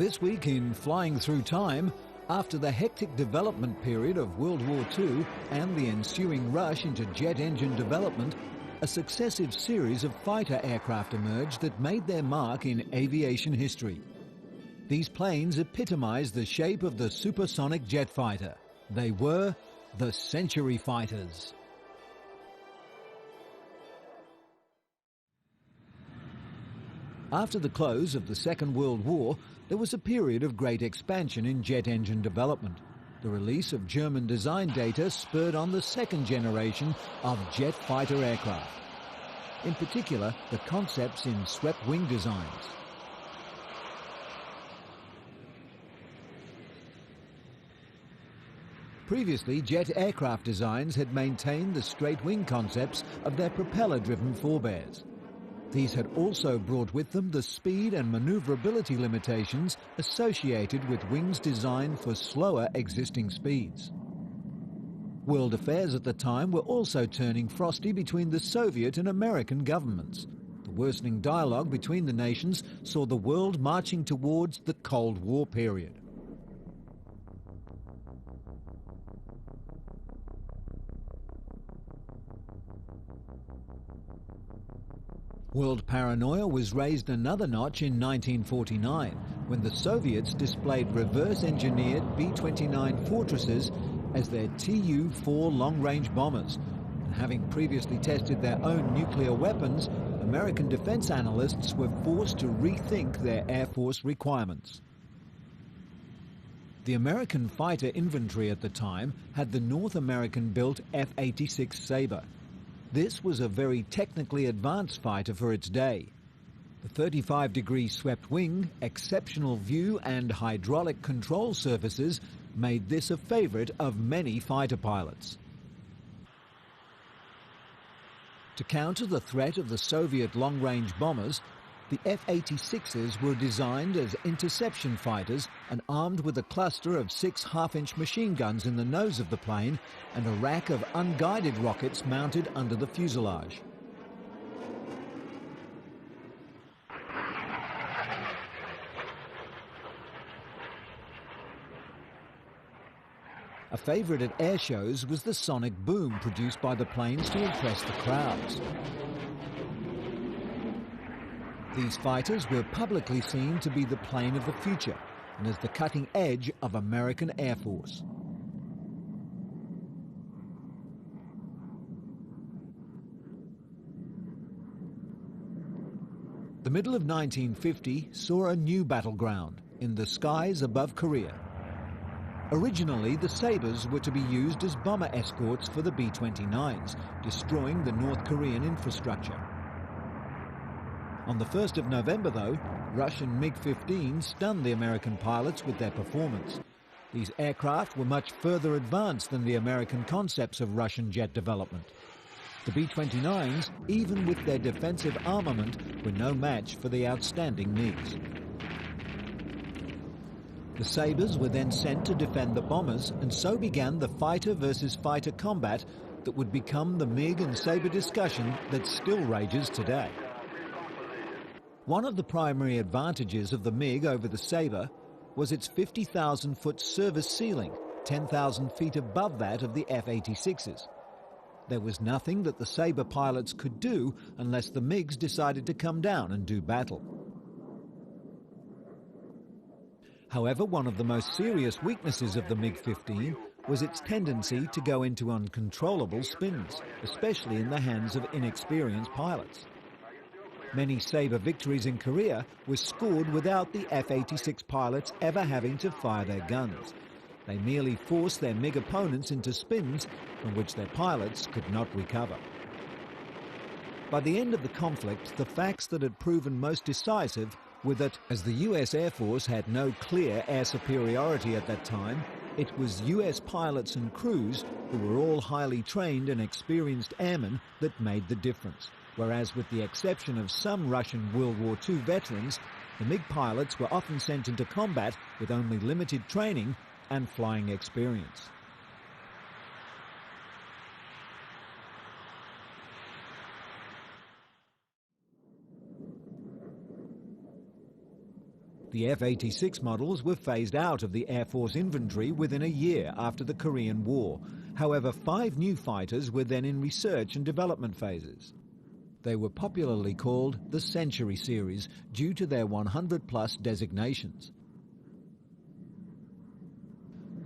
This week in Flying Through Time, after the hectic development period of World War II and the ensuing rush into jet engine development, a successive series of fighter aircraft emerged that made their mark in aviation history. These planes epitomized the shape of the supersonic jet fighter. They were the Century Fighters. After the close of the Second World War, there was a period of great expansion in jet engine development. The release of German design data spurred on the second generation of jet fighter aircraft. In particular, the concepts in swept wing designs. Previously, jet aircraft designs had maintained the straight wing concepts of their propeller-driven forebears. These had also brought with them the speed and maneuverability limitations associated with wings designed for slower existing speeds. World affairs at the time were also turning frosty between the Soviet and American governments. The worsening dialogue between the nations saw the world marching towards the Cold War period. World paranoia was raised another notch in 1949, when the Soviets displayed reverse-engineered B-29 Fortresses as their Tu-4 long-range bombers. And having previously tested their own nuclear weapons, American defense analysts were forced to rethink their Air Force requirements. The American fighter infantry at the time had the North American-built F-86 Saber. This was a very technically advanced fighter for its day. The 35-degree swept wing, exceptional view and hydraulic control surfaces made this a favorite of many fighter pilots. To counter the threat of the Soviet long-range bombers, the F-86s were designed as interception fighters and armed with a cluster of 6 half-inch machine guns in the nose of the plane and a rack of unguided rockets mounted under the fuselage. A favorite at air shows was the sonic boom produced by the planes to impress the crowds. These fighters were publicly seen to be the plane of the future and as the cutting edge of American Air Force. The middle of 1950 saw a new battleground in the skies above Korea. Originally, the Sabres were to be used as bomber escorts for the B-29s, destroying the North Korean infrastructure. On the 1st of November, though, Russian MiG-15 stunned the American pilots with their performance. These aircraft were much further advanced than the American concepts of Russian jet development. The B-29s, even with their defensive armament, were no match for the outstanding MiGs. The Sabres were then sent to defend the bombers, and so began the fighter versus fighter combat that would become the MiG and Sabre discussion that still rages today. One of the primary advantages of the MiG over the Sabre was its 50,000-foot service ceiling, 10,000 feet above that of the F-86s. There was nothing that the Sabre pilots could do unless the MiGs decided to come down and do battle. However, one of the most serious weaknesses of the MiG-15 was its tendency to go into uncontrollable spins, especially in the hands of inexperienced pilots. Many Sabre victories in Korea were scored without the F-86 pilots ever having to fire their guns. They merely forced their MiG opponents into spins from which their pilots could not recover. By the end of the conflict, the facts that had proven most decisive were that, as the US Air Force had no clear air superiority at that time, it was US pilots and crews, who were all highly trained and experienced airmen, that made the difference. Whereas, with the exception of some Russian World War II veterans, the MiG pilots were often sent into combat with only limited training and flying experience. The F-86 models were phased out of the Air Force inventory within a year after the Korean War. However, 5 new fighters were then in research and development phases. They were popularly called the Century Series due to their 100-plus designations.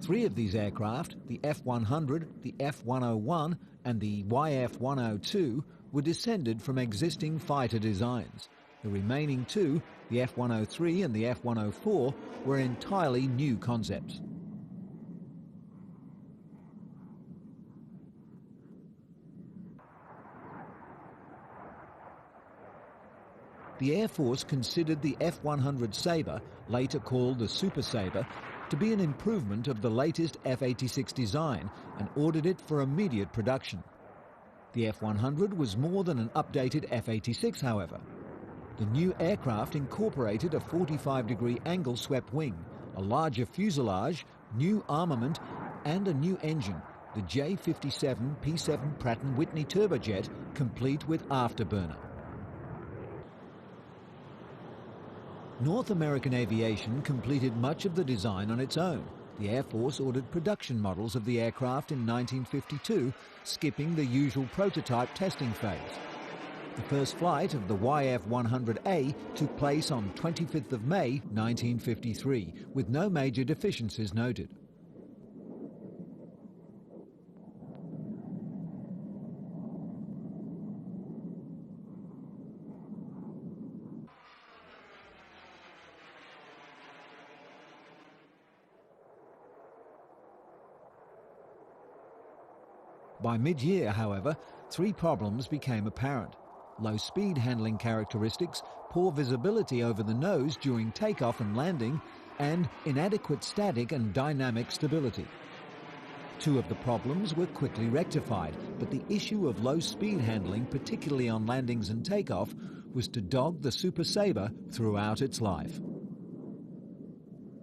3 of these aircraft, the F-100, the F-101 and the YF-102, were descended from existing fighter designs. The remaining 2, the F-103 and the F-104, were entirely new concepts. The Air Force considered the F-100 Sabre, later called the Super Sabre, to be an improvement of the latest F-86 design and ordered it for immediate production. The F-100 was more than an updated F-86, however. The new aircraft incorporated a 45-degree angle swept wing, a larger fuselage, new armament and a new engine, the J-57 P-7 Pratt & Whitney turbojet, complete with afterburner. North American Aviation completed much of the design on its own. The Air Force ordered production models of the aircraft in 1952, skipping the usual prototype testing phase. The first flight of the YF-100A took place on 25th of May 1953, with no major deficiencies noted. By mid-year, however, 3 problems became apparent: low speed handling characteristics, poor visibility over the nose during takeoff and landing, and inadequate static and dynamic stability. 2 of the problems were quickly rectified, but the issue of low speed handling, particularly on landings and takeoff, was to dog the Super Sabre throughout its life.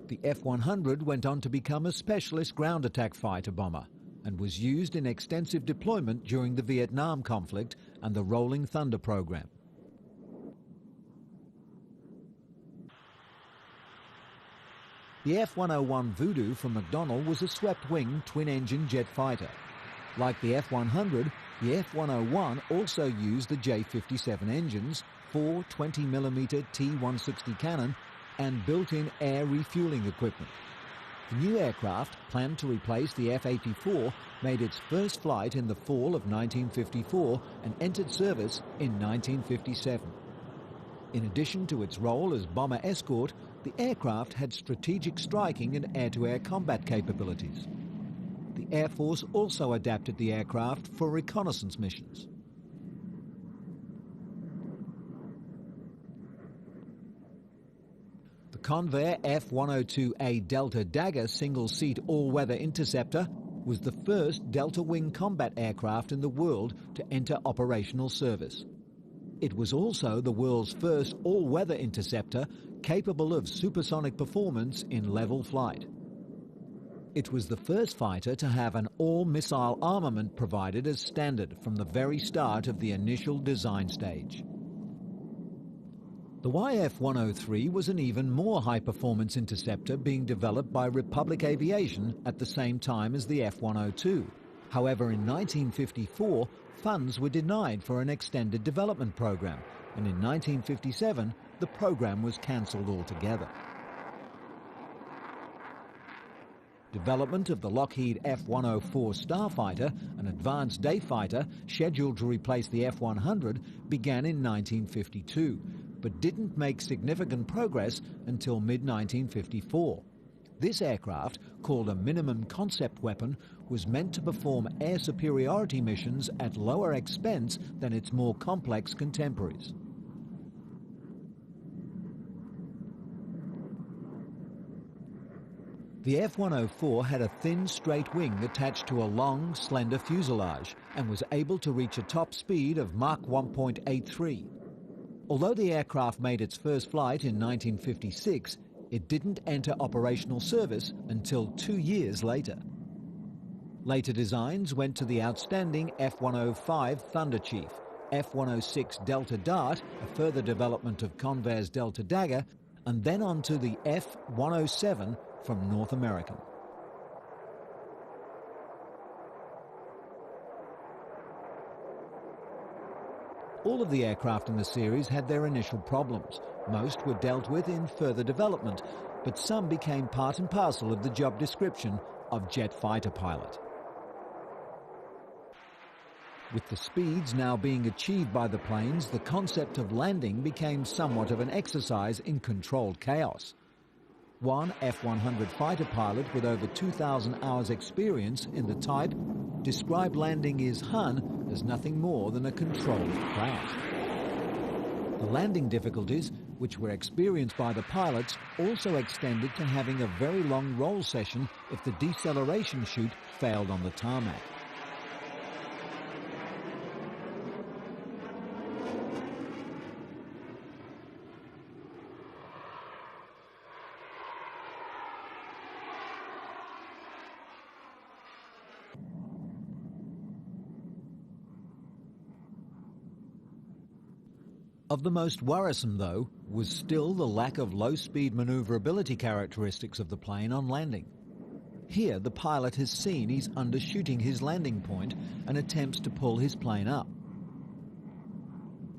The F-100 went on to become a specialist ground attack fighter bomber and was used in extensive deployment during the Vietnam conflict and the Rolling Thunder program. The F-101 Voodoo from McDonnell was a swept-wing twin-engine jet fighter. Like the F-100, the F-101 also used the J-57 engines, 4 20mm T-160 cannon, and built-in air refueling equipment. The new aircraft, planned to replace the F-84, made its first flight in the fall of 1954 and entered service in 1957. In addition to its role as bomber escort, the aircraft had strategic striking and air-to-air combat capabilities. The Air Force also adapted the aircraft for reconnaissance missions. The Convair F-102A Delta Dagger single-seat all-weather interceptor was the first delta-wing combat aircraft in the world to enter operational service. It was also the world's first all-weather interceptor capable of supersonic performance in level flight. It was the first fighter to have an all-missile armament provided as standard from the very start of the initial design stage. The YF-103 was an even more high-performance interceptor being developed by Republic Aviation at the same time as the F-102. However, in 1954, funds were denied for an extended development program, and in 1957, the program was cancelled altogether. Development of the Lockheed F-104 Starfighter, an advanced day fighter scheduled to replace the F-100, began in 1952, but didn't make significant progress until mid-1954. This aircraft, called a minimum concept weapon, was meant to perform air superiority missions at lower expense than its more complex contemporaries. The F-104 had a thin, straight wing attached to a long, slender fuselage and was able to reach a top speed of Mach 1.83. Although the aircraft made its first flight in 1956, it didn't enter operational service until 2 years later. Later designs went to the outstanding F-105 Thunderchief, F-106 Delta Dart, a further development of Convair's Delta Dagger, and then on to the F-107 from North American. All of the aircraft in the series had their initial problems. Most were dealt with in further development, but some became part and parcel of the job description of jet fighter pilot. With the speeds now being achieved by the planes, the concept of landing became somewhat of an exercise in controlled chaos. One F-100 fighter pilot with over 2,000 hours experience in the type described landing his Hun as nothing more than a controlled crash. The landing difficulties, which were experienced by the pilots, also extended to having a very long roll session if the deceleration chute failed on the tarmac. Of the most worrisome, though, was still the lack of low-speed maneuverability characteristics of the plane on landing. Here, the pilot has seen he's undershooting his landing point and attempts to pull his plane up.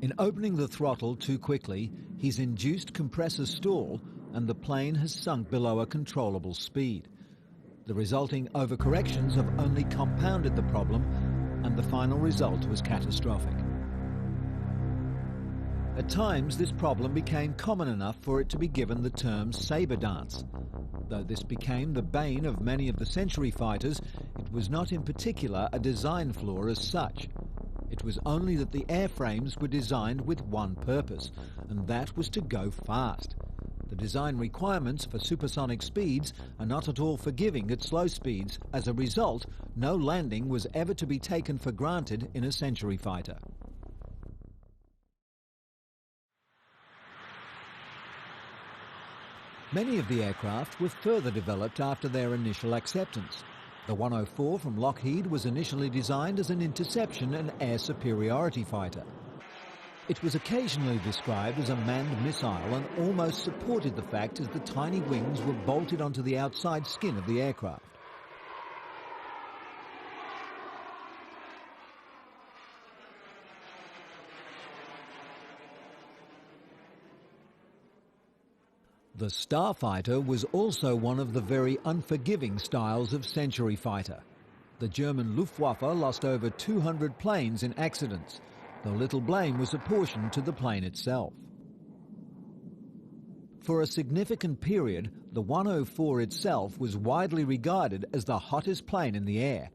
In opening the throttle too quickly, he's induced compressor stall and the plane has sunk below a controllable speed. The resulting overcorrections have only compounded the problem, and the final result was catastrophic. At times, this problem became common enough for it to be given the term Saber Dance. Though this became the bane of many of the Century fighters, it was not in particular a design flaw as such. It was only that the airframes were designed with one purpose, and that was to go fast. The design requirements for supersonic speeds are not at all forgiving at slow speeds. As a result, no landing was ever to be taken for granted in a Century fighter. Many of the aircraft were further developed after their initial acceptance. The 104 from Lockheed was initially designed as an interception and air superiority fighter. It was occasionally described as a manned missile and almost supported the fact as the tiny wings were bolted onto the outside skin of the aircraft. The Starfighter was also one of the very unforgiving styles of Century fighter. The German Luftwaffe lost over 200 planes in accidents, though little blame was apportioned to the plane itself. For a significant period, the 104 itself was widely regarded as the hottest plane in the air.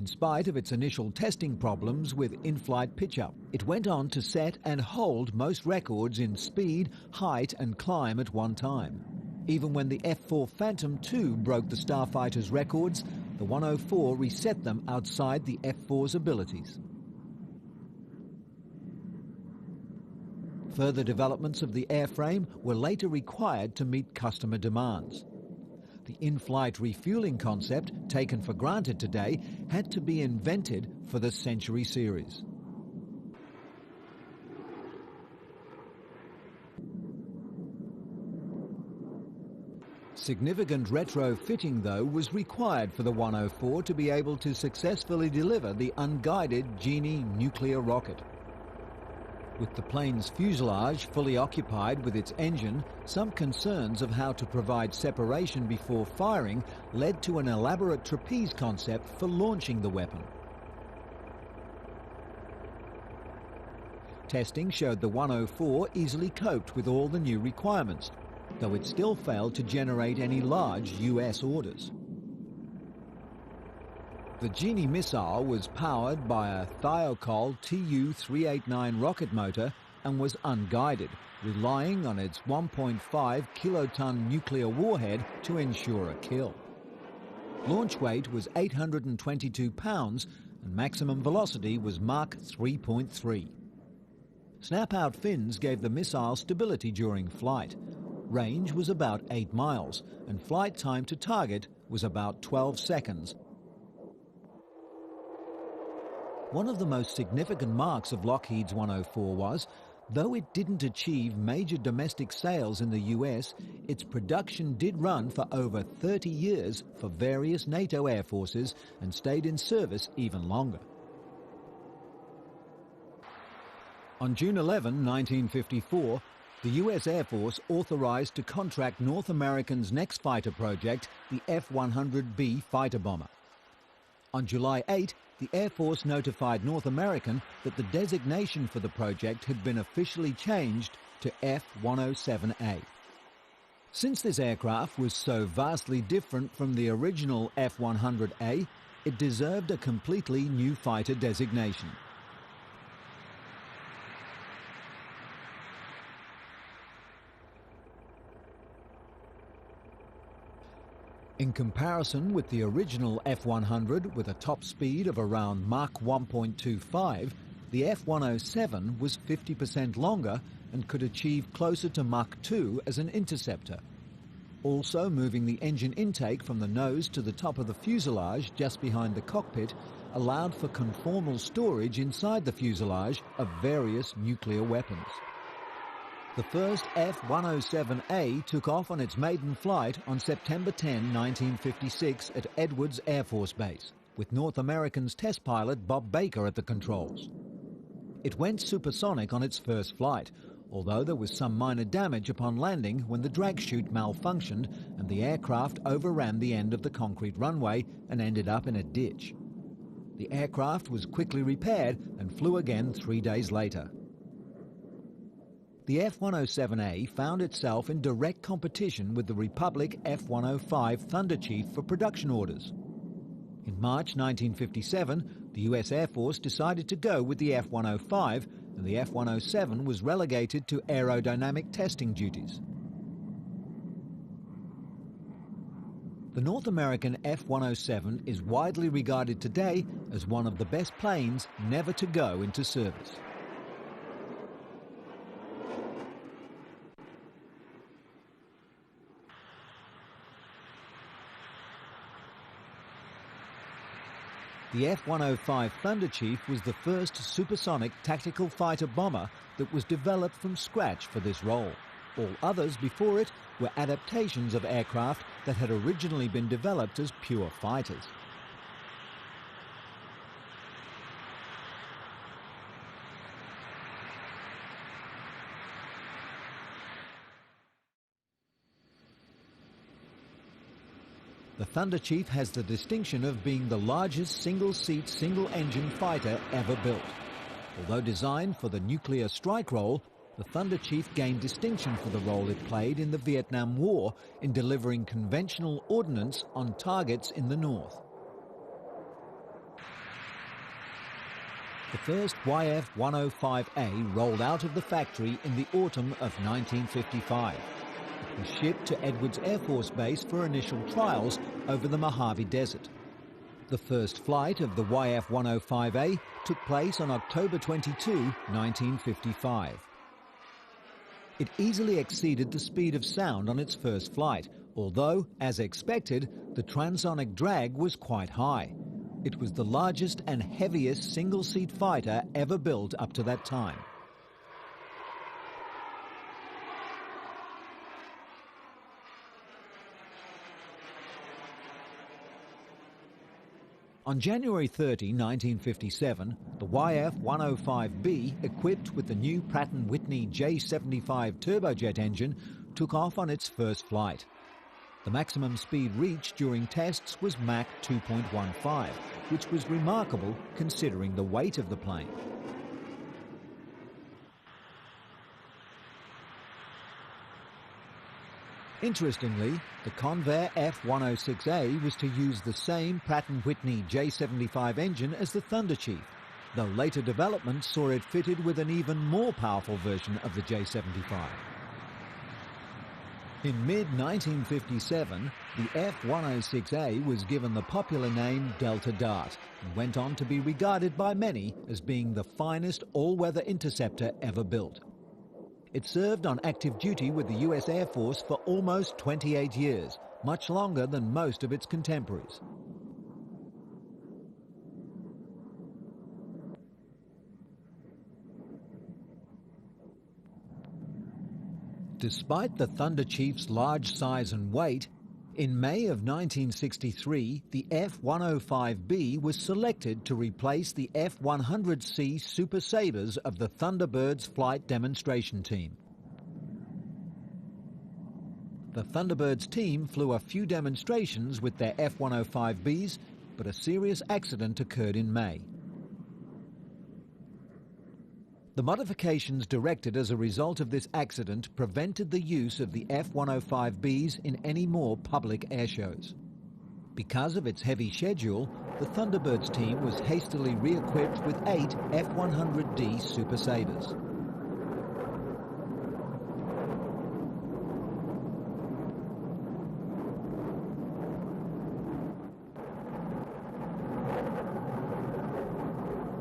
In spite of its initial testing problems with in-flight pitch-up, it went on to set and hold most records in speed, height and climb at one time. Even when the F-4 Phantom II broke the Starfighter's records, the 104 reset them outside the F-4's abilities. Further developments of the airframe were later required to meet customer demands. The in-flight refueling concept, taken for granted today, had to be invented for the Century series. Significant retrofitting, though, was required for the 104 to be able to successfully deliver the unguided Genie nuclear rocket. With the plane's fuselage fully occupied with its engine, some concerns of how to provide separation before firing led to an elaborate trapeze concept for launching the weapon. Testing showed the 104 easily coped with all the new requirements, though it still failed to generate any large US orders. The Genie missile was powered by a Thiokol Tu-389 rocket motor and was unguided, relying on its 1.5 kiloton nuclear warhead to ensure a kill. Launch weight was 822 pounds and maximum velocity was Mach 3.3. Snap-out fins gave the missile stability during flight. Range was about 8 miles and flight time to target was about 12 seconds. One of the most significant marks of Lockheed's 104 was, though it didn't achieve major domestic sales in the US, its production did run for over 30 years for various NATO air forces and stayed in service even longer. On June 11, 1954, the US Air Force authorized to contract North American's next fighter project, the F-100B fighter bomber. On July 8, the Air Force notified North American that the designation for the project had been officially changed to F-107A. Since this aircraft was so vastly different from the original F-100A, it deserved a completely new fighter designation. In comparison with the original F-100 with a top speed of around Mach 1.25, the F-107 was 50% longer and could achieve closer to Mach 2 as an interceptor. Also, moving the engine intake from the nose to the top of the fuselage just behind the cockpit allowed for conformal storage inside the fuselage of various nuclear weapons. The first F-107A took off on its maiden flight on September 10, 1956 at Edwards Air Force Base, with North American's test pilot Bob Baker at the controls. It went supersonic on its first flight, although there was some minor damage upon landing when the drag chute malfunctioned and the aircraft overran the end of the concrete runway and ended up in a ditch. The aircraft was quickly repaired and flew again 3 days later. The F-107A found itself in direct competition with the Republic F-105 Thunderchief for production orders. In March 1957, the US Air Force decided to go with the F-105, and the F-107 was relegated to aerodynamic testing duties. The North American F-107 is widely regarded today as one of the best planes never to go into service. The F-105 Thunderchief was the first supersonic tactical fighter bomber that was developed from scratch for this role. All others before it were adaptations of aircraft that had originally been developed as pure fighters. The Thunderchief has the distinction of being the largest single-seat, single-engine fighter ever built. Although designed for the nuclear strike role, the Thunderchief gained distinction for the role it played in the Vietnam War in delivering conventional ordnance on targets in the north. The first YF-105A rolled out of the factory in the autumn of 1955. It was shipped to Edwards Air Force Base for initial trials over the Mojave Desert. The first flight of the YF-105A took place on October 22, 1955. It easily exceeded the speed of sound on its first flight, although, as expected, the transonic drag was quite high. It was the largest and heaviest single-seat fighter ever built up to that time. On January 30, 1957, the YF-105B, equipped with the new Pratt & Whitney J75 turbojet engine, took off on its first flight. The maximum speed reached during tests was Mach 2.15, which was remarkable considering the weight of the plane. Interestingly, the Convair F-106A was to use the same Pratt & Whitney J75 engine as the Thunderchief, though later developments saw it fitted with an even more powerful version of the J75. In mid-1957, the F-106A was given the popular name Delta Dart and went on to be regarded by many as being the finest all-weather interceptor ever built. It served on active duty with the US Air Force for almost 28 years, much longer than most of its contemporaries. Despite the Thunderchief's large size and weight, in May of 1963, the F-105B was selected to replace the F-100C Super Sabers of the Thunderbirds flight demonstration team. The Thunderbirds team flew a few demonstrations with their F-105Bs, but a serious accident occurred in May. The modifications directed as a result of this accident prevented the use of the F-105Bs in any more public airshows. Because of its heavy schedule, the Thunderbirds team was hastily re-equipped with 8 F-100D Super Sabers.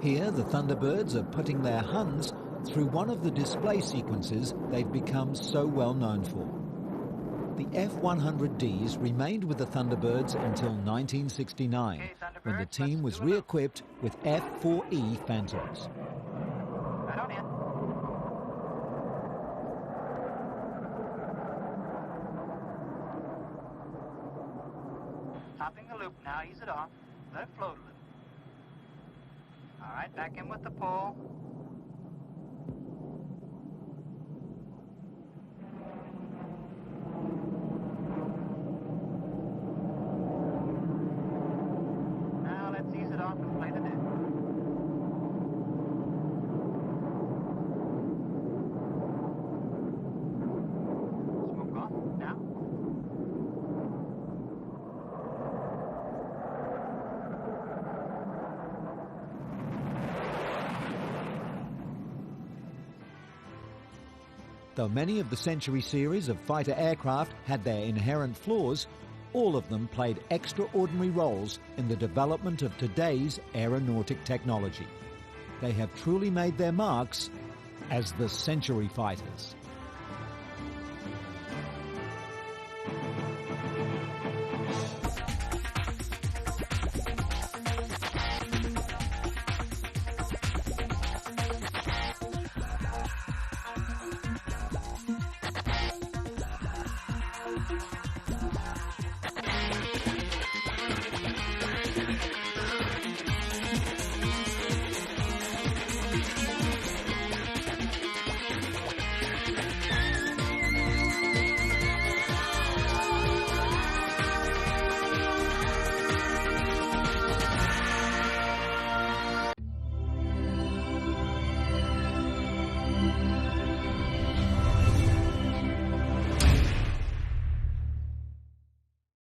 Here, the Thunderbirds are putting their Huns through one of the display sequences they've become so well known for. The F-100Ds remained with the Thunderbirds until 1969, when the team was re-equipped with F-4E Phantoms. Right on in. Topping the loop now, ease it off. Let it float a little. All right, back in with the pull. Now let's ease it off and play the deck. Smoke off, now. Though many of the Century series of fighter aircraft had their inherent flaws, all of them played extraordinary roles in the development of today's aeronautic technology. They have truly made their marks as the Century Fighters.